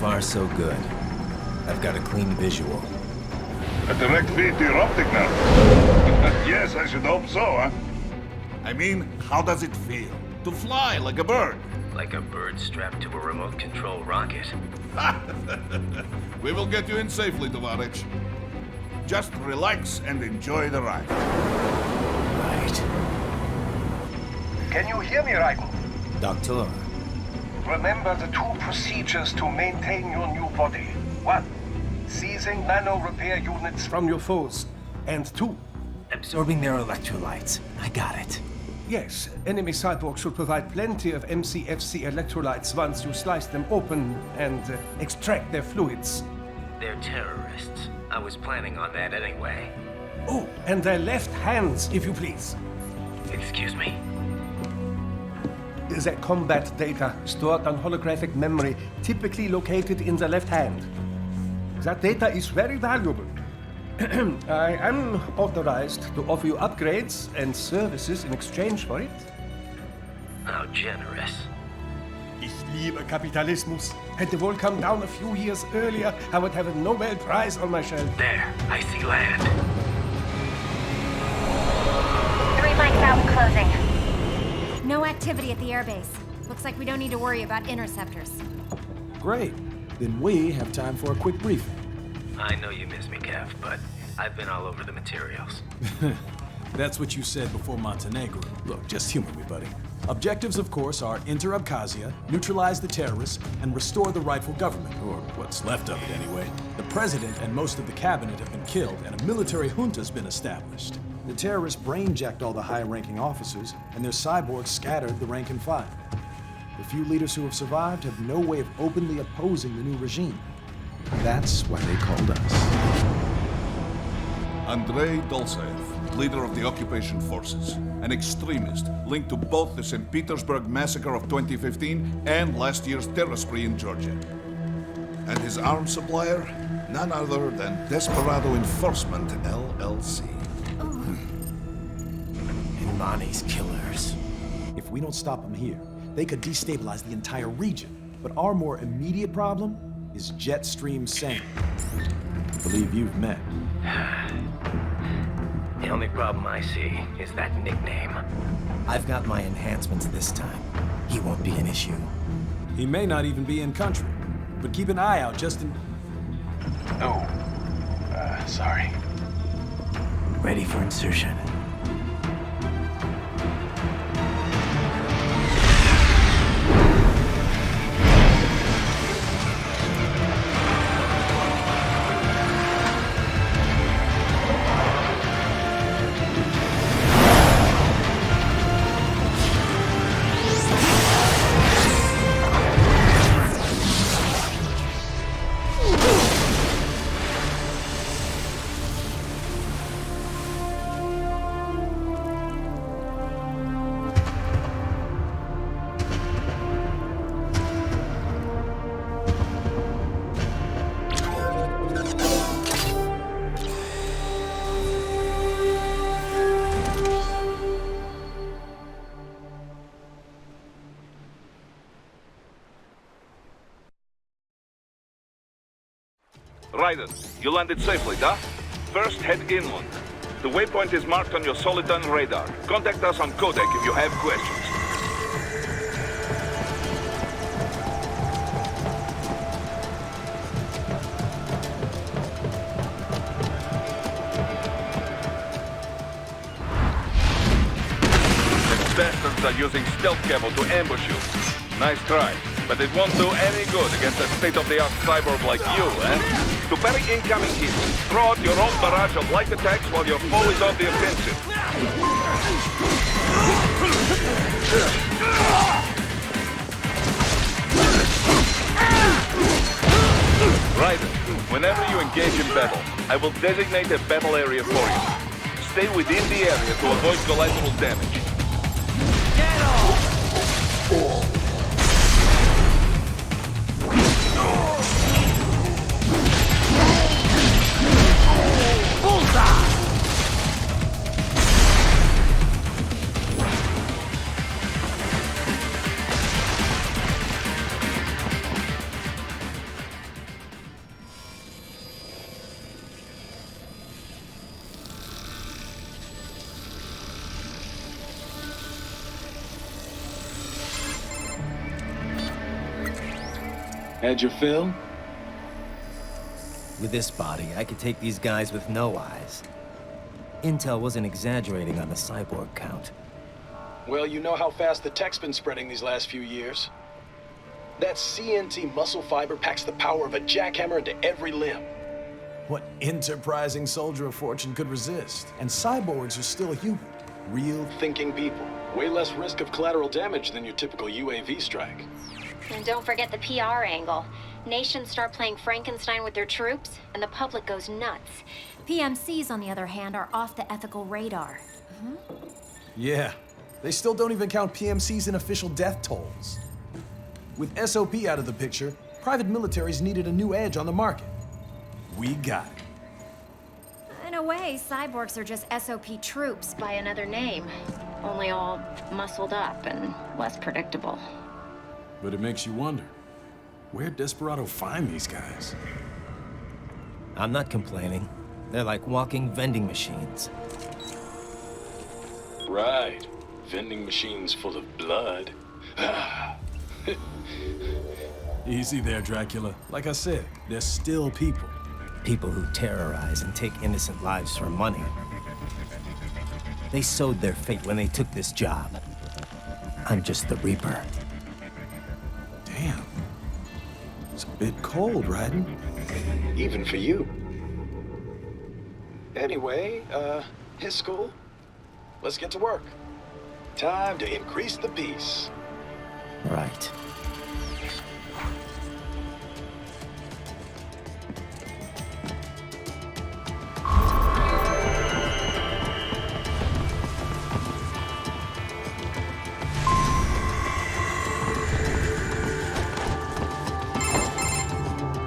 far, so good. I've got a clean visual. A direct feed to your optic now. Yes, I should hope so, huh? I mean, how does it feel? To fly like a bird? Like a bird strapped to a remote control rocket. We will get you in safely, Tovarich. Just relax and enjoy the ride. Right. Can you hear me, Raiden? Doctor. Remember the two procedures to maintain your new body. 1. Seizing nano repair units from your foes. And 2. Absorbing their electrolytes. I got it. Yes, enemy cyborgs should provide plenty of MCFC electrolytes once you slice them open and extract their fluids. They're terrorists. I was planning on that anyway. Oh, and their left hands, if you please. Excuse me? The combat data stored on holographic memory, typically located in the left hand. That data is very valuable. I am authorized to offer you upgrades and services in exchange for it. How generous. Ich liebe Kapitalismus. Had the wall come down a few years earlier, I would have a Nobel Prize on my shelf. There, I see land. 3 mics out, closing. No activity at the airbase. Looks like we don't need to worry about interceptors. Great. Then we have time for a quick briefing. I know you miss me, Kev, but I've been all over the materials. That's what you said before Montenegro. Look, just humor me, buddy. Objectives, of course, are enter Abkhazia, neutralize the terrorists, and restore the rightful government, or what's left of it anyway. The president and most of the cabinet have been killed, and a military junta's been established. The terrorists brain-jacked all the high-ranking officers, and their cyborgs scattered the rank and file. The few leaders who have survived have no way of openly opposing the new regime. That's why they called us. Andrei Dolzaev, leader of the occupation forces, an extremist linked to both the St. Petersburg massacre of 2015 and last year's terror spree in Georgia. And his arms supplier, none other than Desperado Enforcement, LLC. Imani's killers. If we don't stop them here, they could destabilize the entire region. But our more immediate problem is Jetstream Sam. I believe you've met. The only problem I see is that nickname. I've got my enhancements this time. He won't be an issue. He may not even be in country, but keep an eye out just in... Oh, sorry. Ready for insertion. Raiden, you landed safely, huh? First, head inland. The waypoint is marked on your Soliton radar. Contact us on Codec if you have questions. The bastards are using stealth camo to ambush you. Nice try, but it won't do any good against a state-of-the-art cyborg like you, eh? To parry incoming hits, throw out your own barrage of light attacks while your foe is on the offensive. Raiden, whenever you engage in battle, I will designate a battle area for you. Stay within the area to avoid collateral damage. Get off! Had your fill? With this body, I could take these guys with no eyes. Intel wasn't exaggerating on the cyborg count. Well, you know how fast the tech's been spreading these last few years. That CNT muscle fiber packs the power of a jackhammer into every limb. What enterprising soldier of fortune could resist? And cyborgs are still human. Real, thinking people. Way less risk of collateral damage than your typical UAV strike. And don't forget the PR angle. Nations start playing Frankenstein with their troops, and the public goes nuts. PMCs, on the other hand, are off the ethical radar. Yeah, they still don't even count PMCs in official death tolls. With SOP out of the picture, private militaries needed a new edge on the market. We got it. In a way, cyborgs are just SOP troops by another name. Only all muscled up and less predictable. But it makes you wonder, where'd Desperado find these guys? I'm not complaining. They're like walking vending machines. Right. Vending machines full of blood. Easy there, Dracula. Like I said, they're still people. People who terrorize and take innocent lives for money. They sowed their fate when they took this job. I'm just the Reaper. Damn. It's a bit cold, Raiden. Even for you. Anyway, his school? Let's get to work. Time to increase the peace. Right.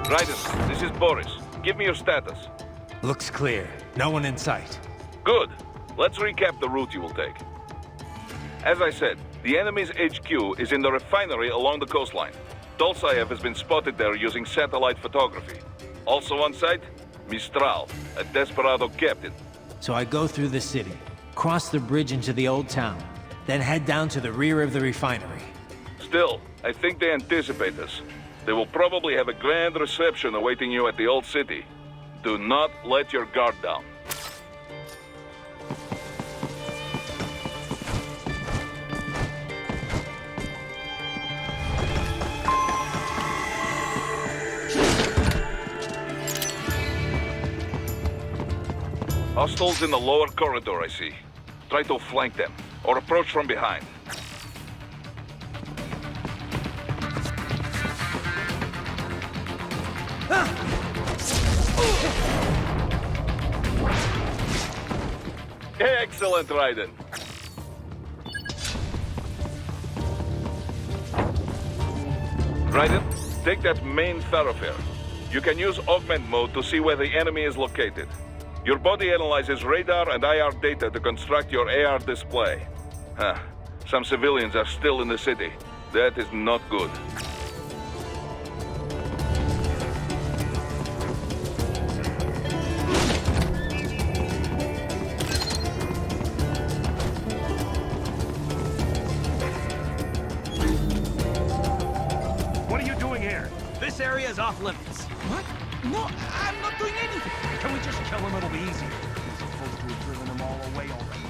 Raiden, this is Boris. Give me your status. Looks clear. No one in sight. Good. Let's recap the route you will take. As I said, the enemy's HQ is in the refinery along the coastline. Dolsaev has been spotted there using satellite photography. Also on site, Mistral, a Desperado captain. So I go through the city, cross the bridge into the old town, then head down to the rear of the refinery. Still, I think they anticipate us. They will probably have a grand reception awaiting you at the old city. Do not let your guard down. Hostiles in the lower corridor, I see. Try to flank them, or approach from behind. Excellent, Raiden. Raiden, take that main thoroughfare. You can use augment mode to see where the enemy is located. Your body analyzes radar and IR data to construct your AR display. Some civilians are still in the city. That is not good. What are you doing here? This area is off limits. What? No, I'm not doing anything. Can we just kill them? It'll be easier. We're supposed to have driven them all away already.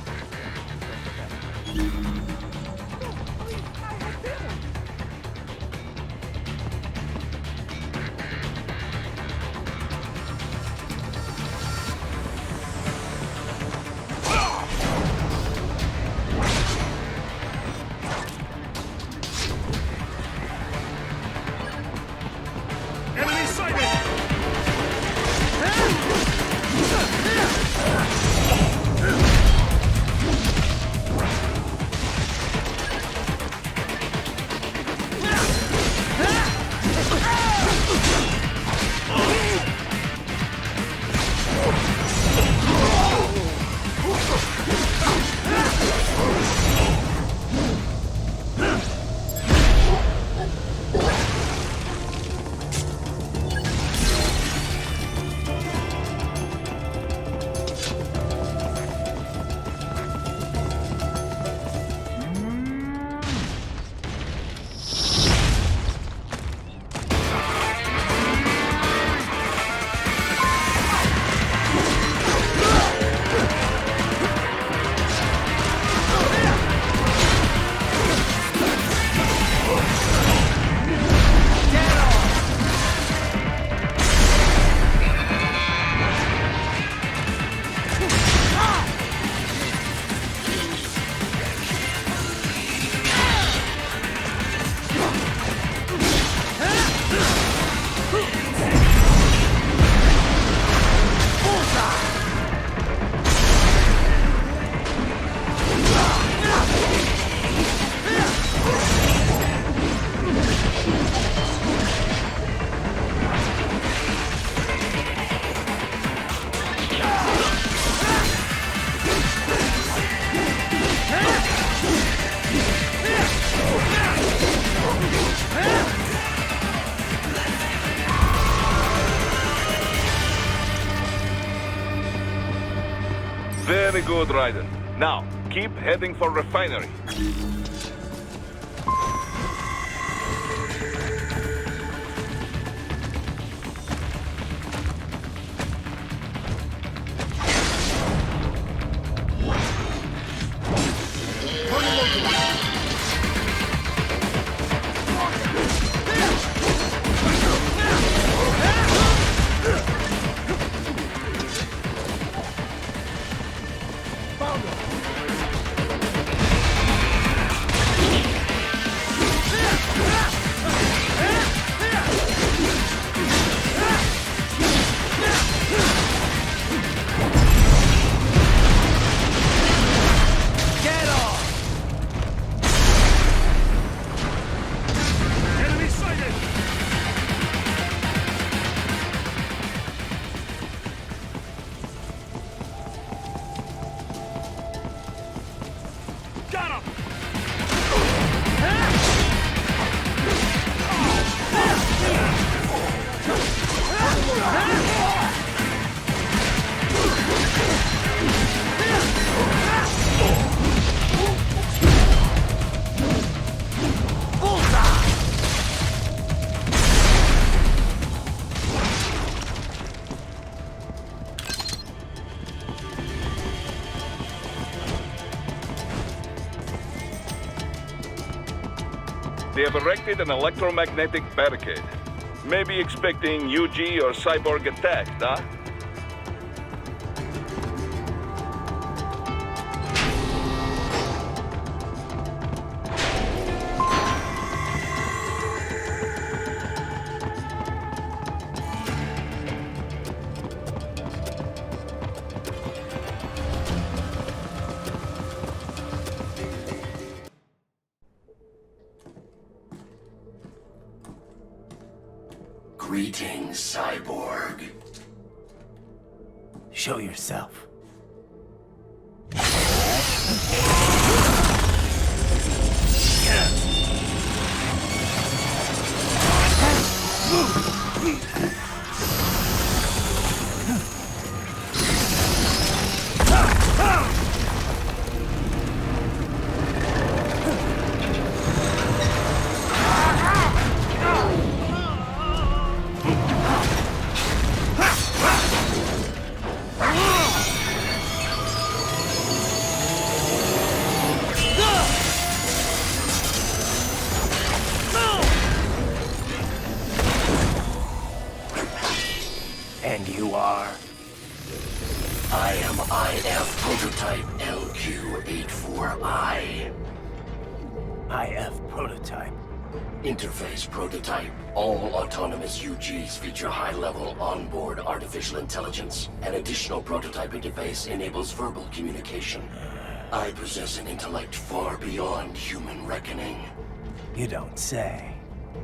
Enemy sighted! Very good, Raiden. Now, keep heading for refinery. They have erected an electromagnetic barricade. Maybe expecting UG or cyborg attacks, huh? Greetings, cyborg. Show yourself. And you are? I am IF prototype LQ84I. IF prototype. Interface prototype. All autonomous UGs feature high-level onboard artificial intelligence. An additional prototype interface enables verbal communication. I possess an intellect far beyond human reckoning. You don't say.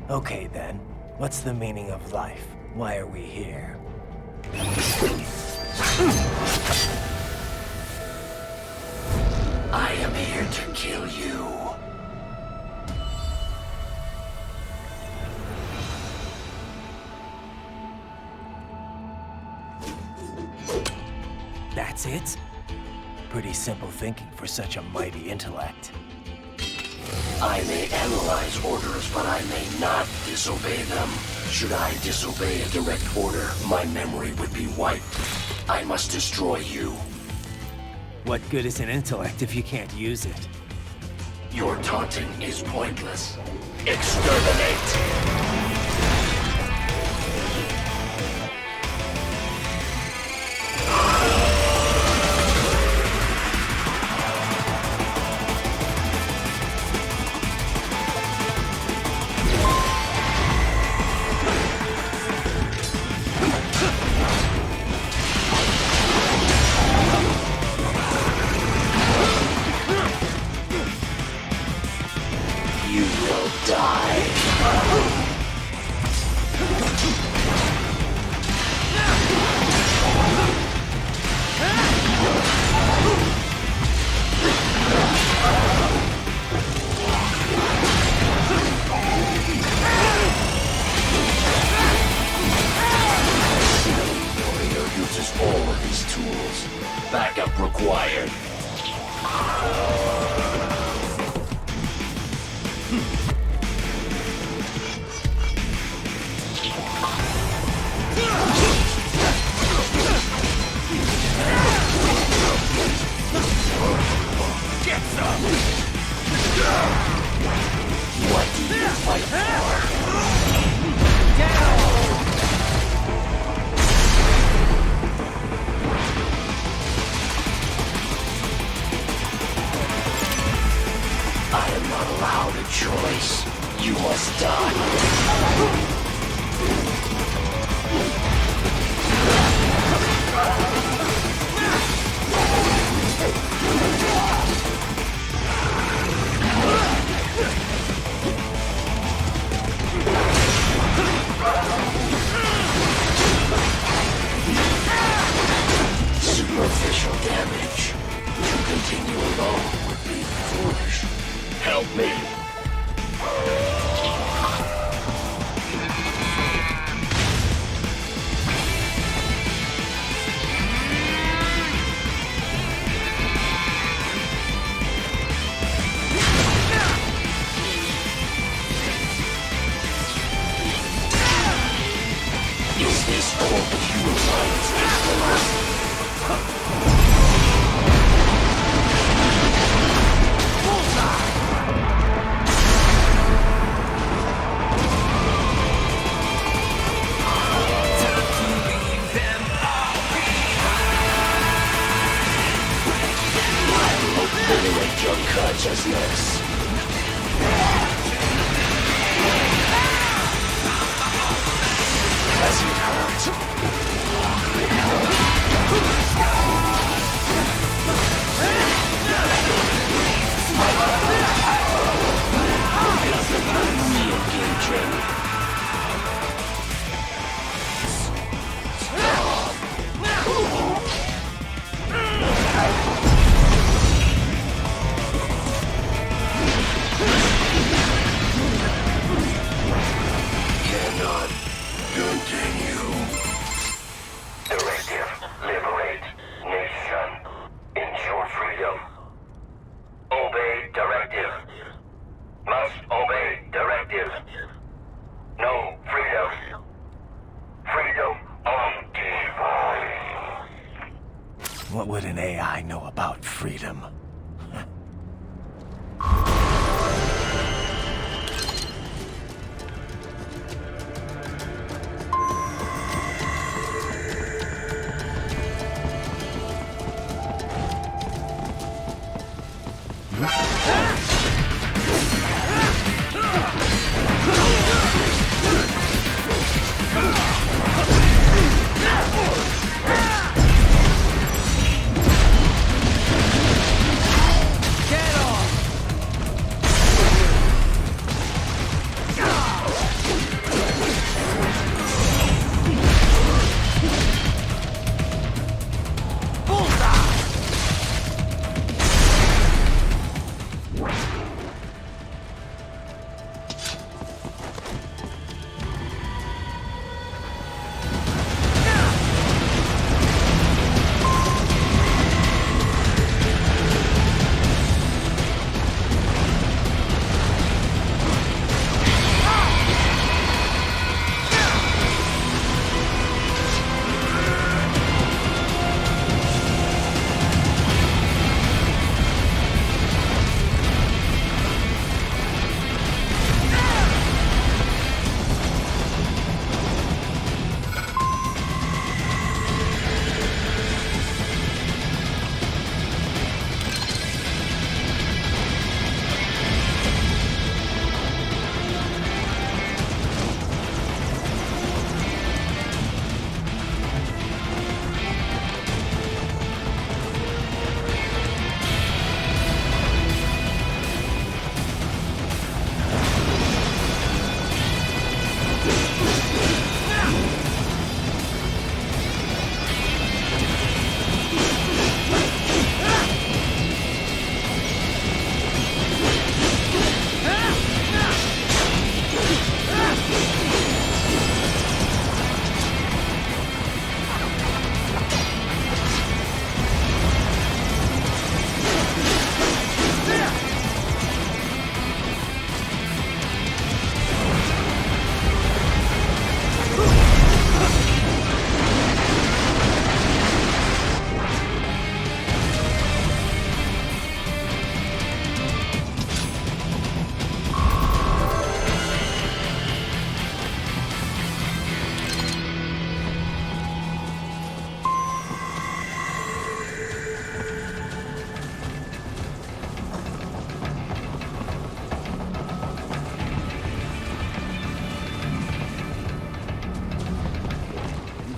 Okay then, what's the meaning of life? Why are we here? I am here to kill you. That's it? Pretty simple thinking for such a mighty intellect. I may analyze orders, but I may not disobey them. Should I disobey a direct order, my memory would be wiped. I must destroy you. What good is an intellect if you can't use it? Your taunting is pointless. Exterminate! You will die. acquired. Get some! What do you fight for? I am not allowed a choice. You must die. Superficial damage. To continue alone would be foolish. Help me. Is this all the human science is for us? Obliterate your consciousness. As it hurts. Re-engaging. Cannot continue. Directive. Liberate. Nation. Ensure freedom. Obey directive. Must obey directive. No freedom. Freedom on device. What would an AI know about freedom?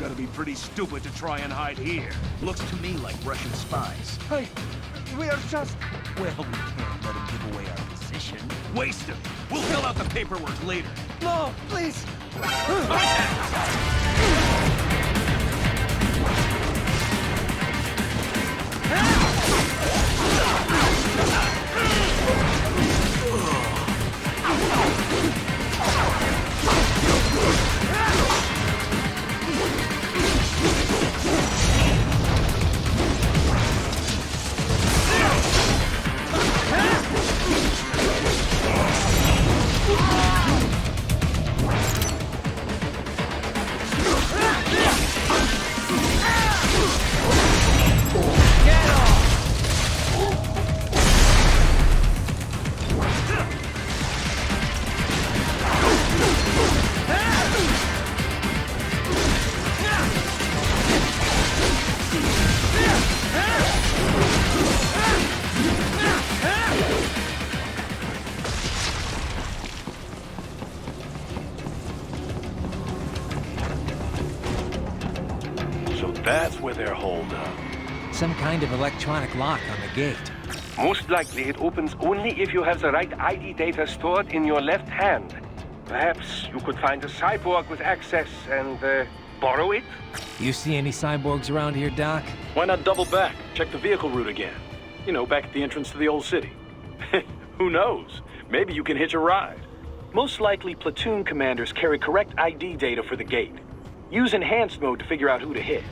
gotta be pretty stupid to try and hide here. Looks to me like Russian spies. Hey, we are just... Well, we can't let them give away our position. Waste him. We'll fill out the paperwork later. No, please! That's where they're holed up. Some kind of electronic lock on the gate. Most likely it opens only if you have the right ID data stored in your left hand. Perhaps you could find a cyborg with access and, borrow it? You see any cyborgs around here, Doc? Why not double back? Check the vehicle route again. You know, back at the entrance to the old city. Who knows? Maybe you can hitch a ride. Most likely, platoon commanders carry correct ID data for the gate. Use enhanced mode to figure out who to hit.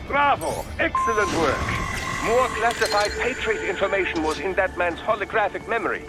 Bravo! Excellent work! More classified Patriot information was in that man's holographic memory.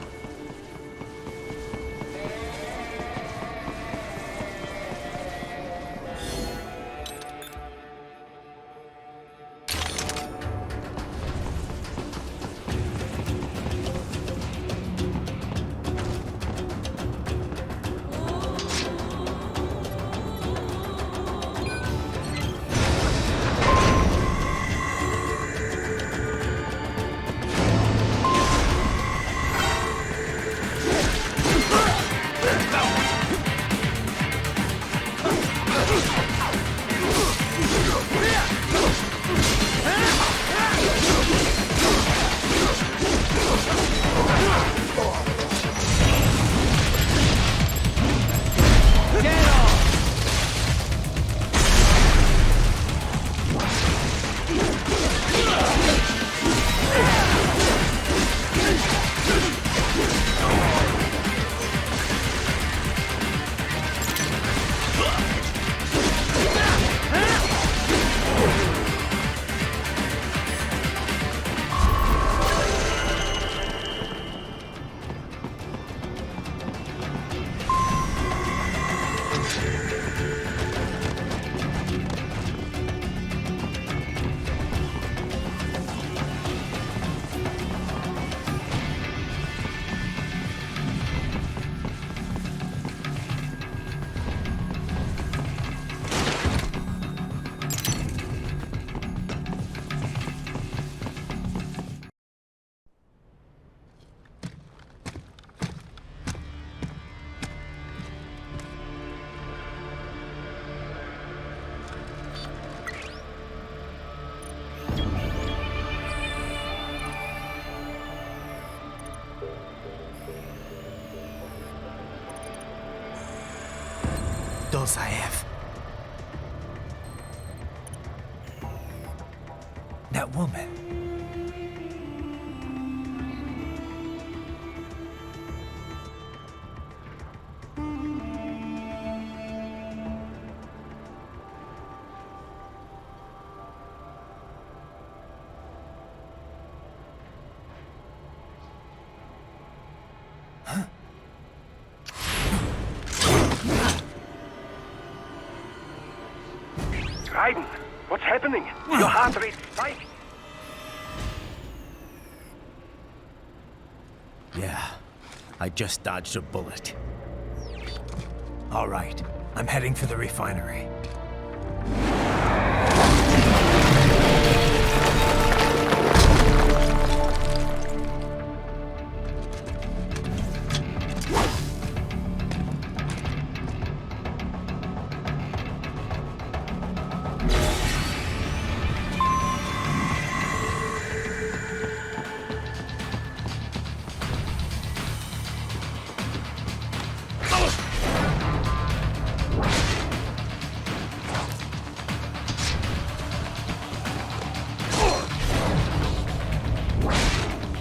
Dolzaev. That woman. Raiden, what's happening? Your heart rate spiked. Yeah, I just dodged a bullet. All right, I'm heading for the refinery.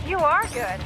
You are good.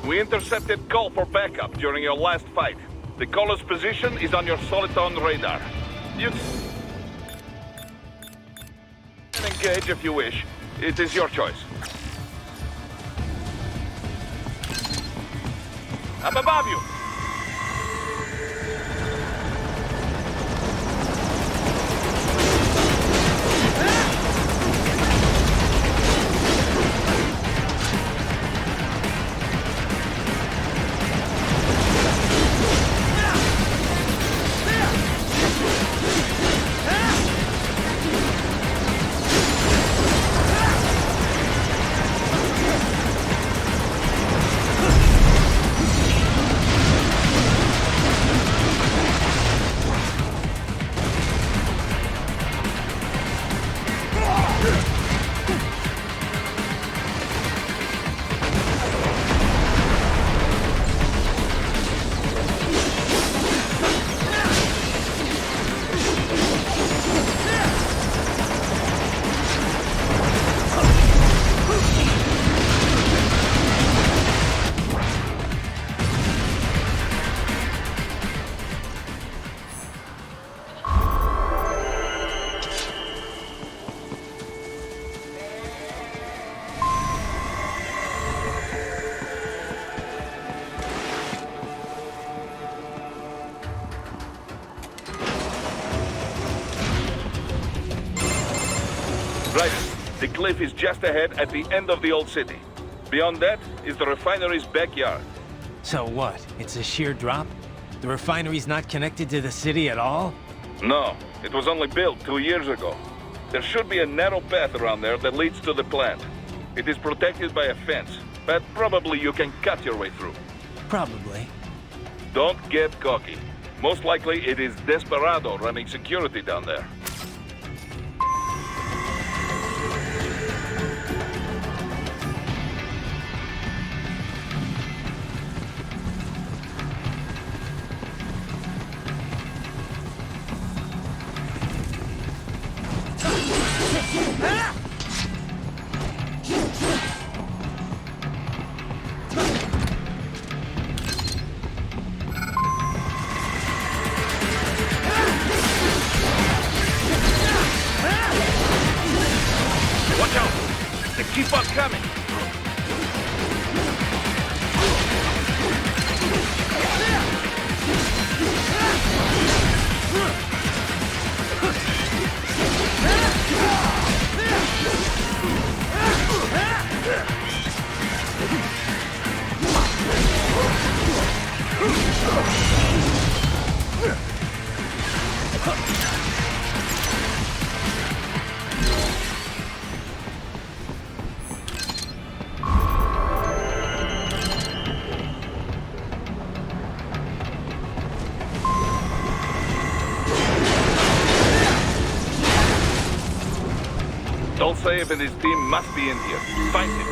We intercepted call for backup during your last fight. The caller's position is on your Soliton radar. You can engage if you wish. It is your choice. I'm above you. The cliff is just ahead at the end of the old city. Beyond that is the refinery's backyard. So what? It's a sheer drop? The refinery's not connected to the city at all? No, it was only built 2 years ago. There should be a narrow path around there that leads to the plant. It is protected by a fence, but probably you can cut your way through. Probably. Don't get cocky. Most likely it is Desperado running security down there. Watch out! They keep on coming! Dolsaev and his team must be in here. Find him.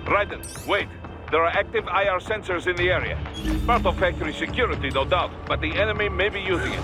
Raiden, wait. There are active IR sensors in the area. Part of factory security, no doubt, but the enemy may be using it.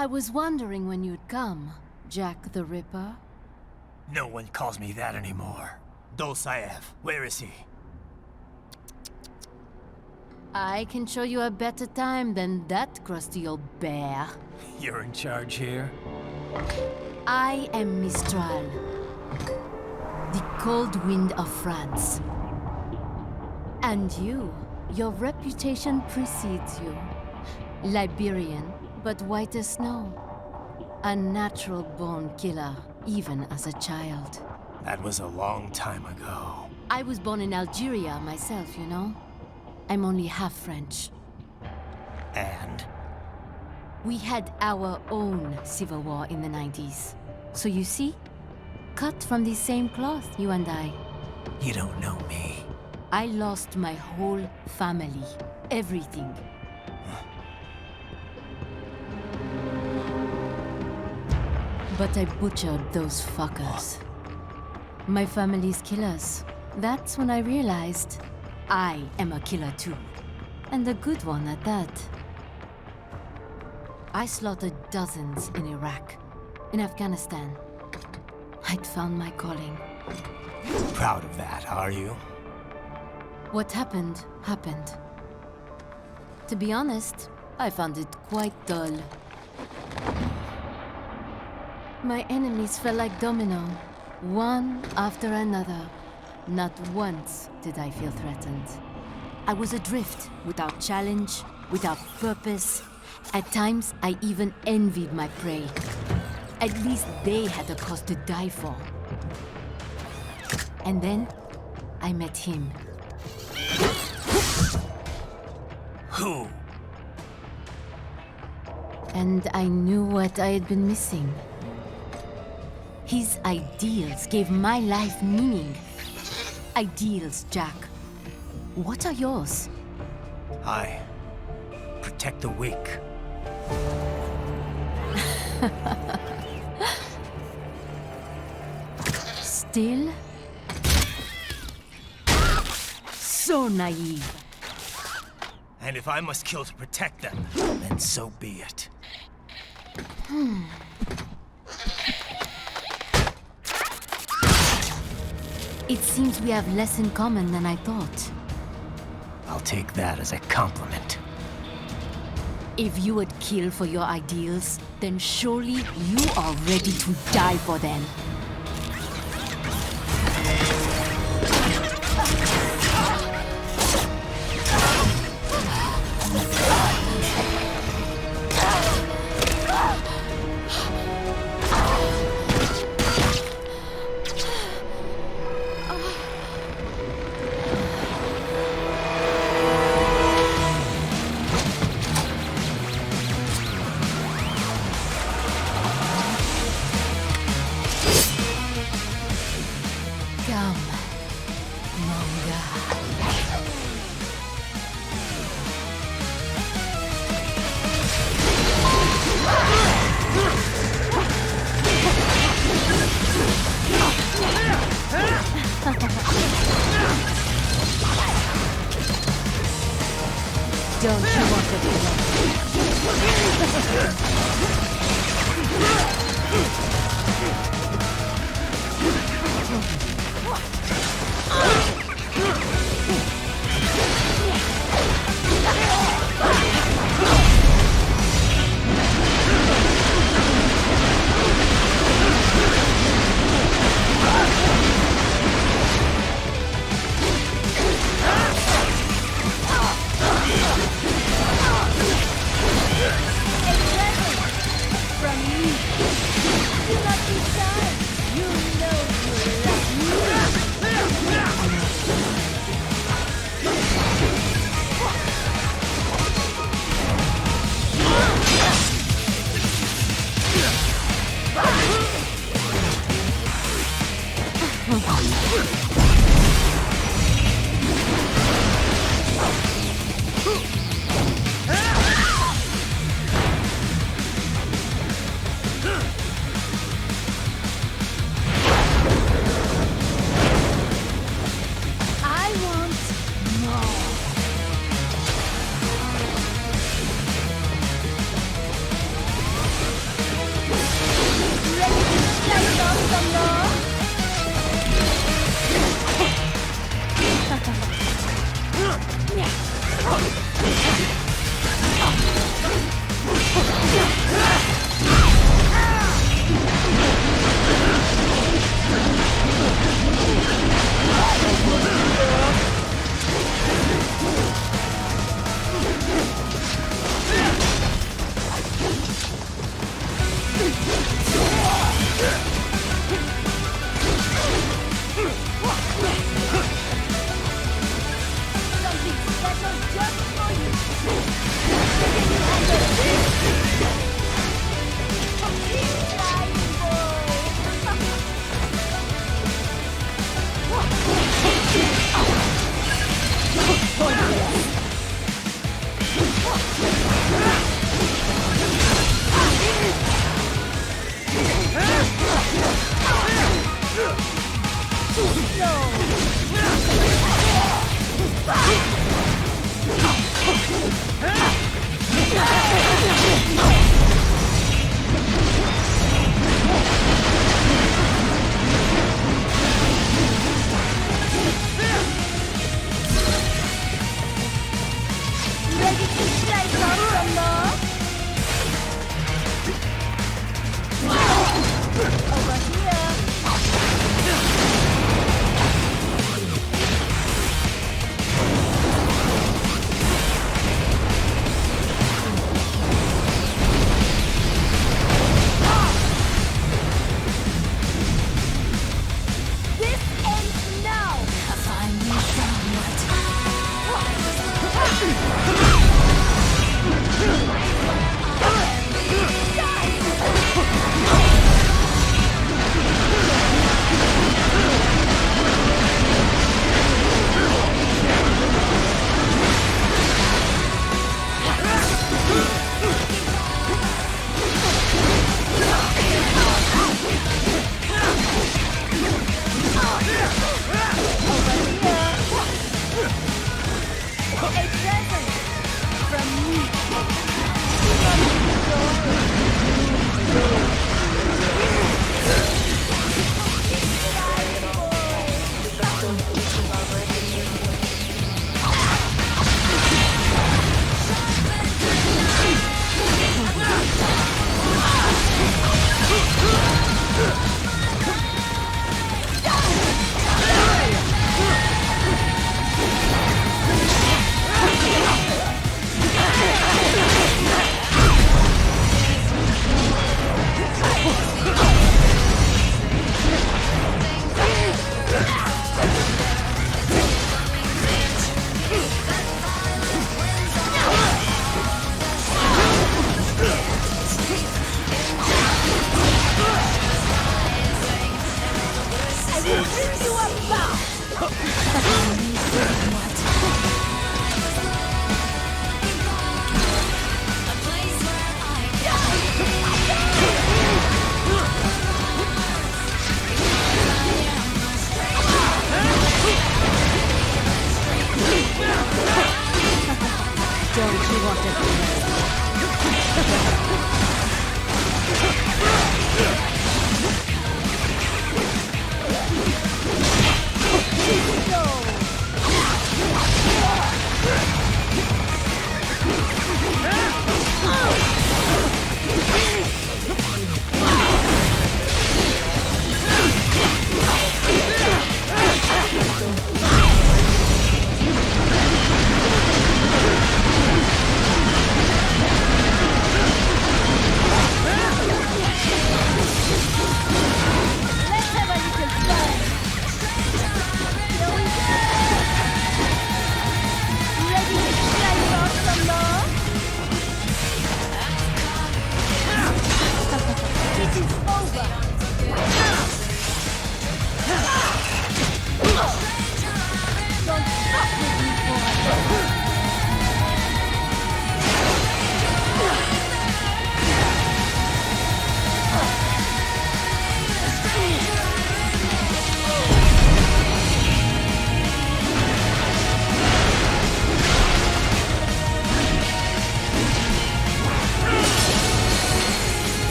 I was wondering when you'd come, Jack the Ripper. No one calls me that anymore. Dolsaev, where is he? I can show you a better time than that crusty old bear. You're in charge here? I am Mistral, the cold wind of France. And your reputation precedes you. Liberian, but white as snow. A natural-born killer, even as a child. That was a long time ago. I was born in Algeria myself, you know? I'm only half French. And? We had our own civil war in the 90s. So you see? Cut from the same cloth, you and I. You don't know me. I lost my whole family. Everything. But I butchered those fuckers. My family's killers. That's when I realized I am a killer too. And a good one at that. I slaughtered dozens in Iraq, in Afghanistan. I'd found my calling. Proud of that, are you? What happened, happened. To be honest, I found it quite dull. My enemies fell like domino, one after another. Not once did I feel threatened. I was adrift, without challenge, without purpose. At times, I even envied my prey. At least they had a cause to die for. And then, I met him. Who? And I knew what I had been missing. His ideals gave my life meaning. Ideals, Jack. What are yours? I protect the weak. Still? So naive. And if I must kill to protect them, then so be it. It seems we have less in common than I thought. I'll take that as a compliment. If you would kill for your ideals, then surely you are ready to die for them. Don't you want to be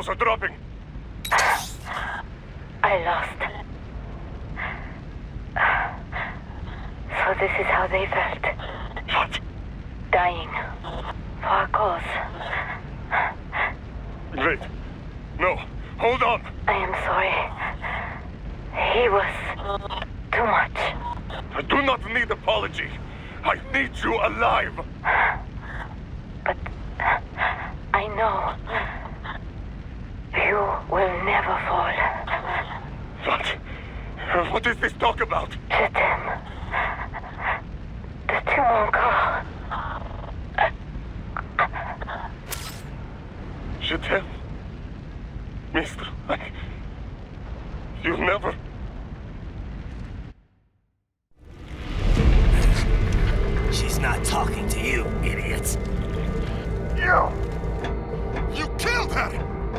vitals are dropping. I lost. So this is how they felt. What? Dying. For a cause. Wait. No. Hold on. I am sorry. He was too much. I do not need apology. I need you alive. But I know you will never fall. What? What is this talk about? Je t'aime. De tout mon corps. Je t'aime. Mister, you never... She's not talking to you, idiot. You killed her!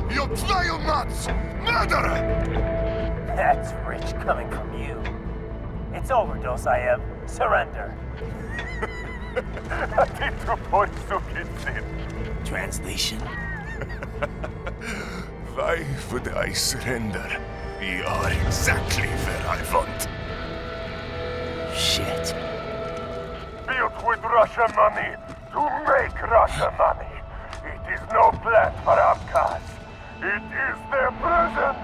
You vile nuts! Murderer! That's rich coming from you. It's overdose, I have. Surrender. Translation? Why would I surrender? You are exactly where I want. Shit. Built with Russian money to make Russian money. It is no plan for outcasts. It is their prison.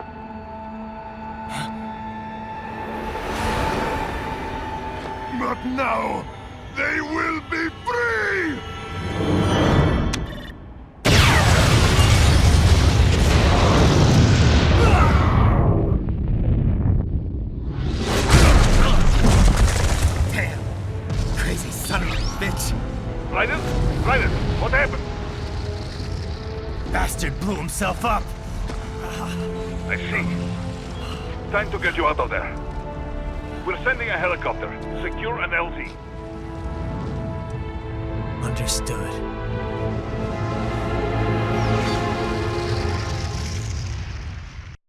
But now, they will be free! Damn! Crazy son of a bitch! Raiden? Raiden, what happened? Bastard blew himself up! I see. Time to get you out of there. We're sending a helicopter. Secure an LZ. Understood.